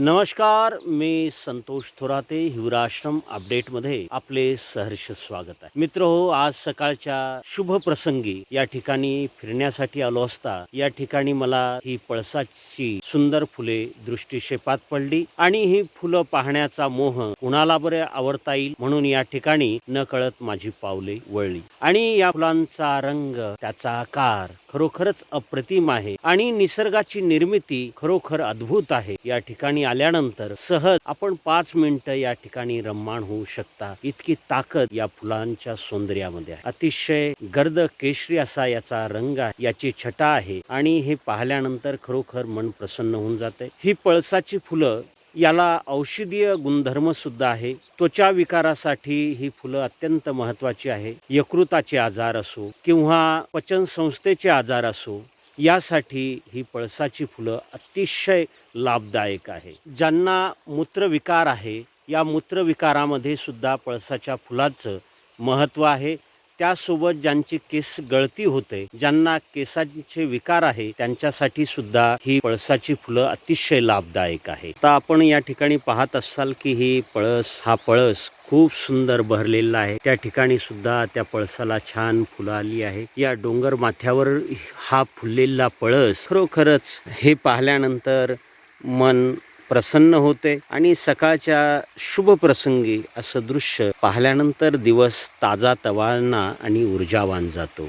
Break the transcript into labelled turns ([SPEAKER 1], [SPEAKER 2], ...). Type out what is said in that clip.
[SPEAKER 1] नमस्कार, मी संतोष थोराते. हिवराश्रम अपडेटमध्ये आपले सहर्ष स्वागत आहे. मित्रहो, आज सकाळच्या शुभ प्रसंगी या ठिकाणी फिरण्यासाठी आलो असता या ठिकाणी मला ही पळसाची सुंदर फुले दृष्टीक्षेपात पडली आणि ही फुलं पाहण्याचा मोह कुणाला बरे आवडता येईल म्हणून या ठिकाणी न कळत माझी पावले वळली आणि या फुलांचा रंग, त्याचा आकार खरोखरच अप्रतिम आहे आणि निसर्गाची निर्मिती खरोखर अद्भुत आहे. या ठिकाणी आल्यानंतर सहज आपण 5 मिनिटं या ठिकाणी रममाण होऊ शकता. इतकी ताकद या फुलांच्या सौंदर्यामध्ये आहे. अतिशय गर्द केशरी असा याचा रंग आहे, याची छटा आहे आणि हे पाहिल्यानंतर खरोखर मन प्रसन्न होऊन जाते. ही पळसाची फुलं याला औषधीय गुणधर्म सुद्धा आहे. त्वचा विकारासाठी ही फुलं अत्यंत महत्त्वाची आहे. यकृताचे आजार असो किंवा पचन संस्थेचे आजार असो, यासाठी ही पळसाची फुलं अतिशय लाभदायक आहे. ज्यांना मूत्रविकार आहे, या मूत्रविकारामध्ये सुद्धा पळसाच्या फुलाचं महत्त्व आहे. त्यासोबत ज्यांची केस गळती होते, ज्यांना केसांचे विकार आहे, त्यांच्यासाठी सुद्धा ही पळसाची फुलं अतिशय लाभदायक आहे. आता आपण या ठिकाणी पाहत असाल की हा पळस खूप सुंदर बहरलेला आहे. त्या ठिकाणी सुद्धा त्या पळसाला छान फुलं आली आहे. या डोंगर माथ्यावर हा फुललेला पळस खरोखरच हे पाहिल्यानंतर मन प्रसन्न होते आणि सकाळच्या शुभ प्रसंगी असं दृश्य पाहिल्यानंतर दिवस ताजा तवाना आणि ऊर्जावान जातो.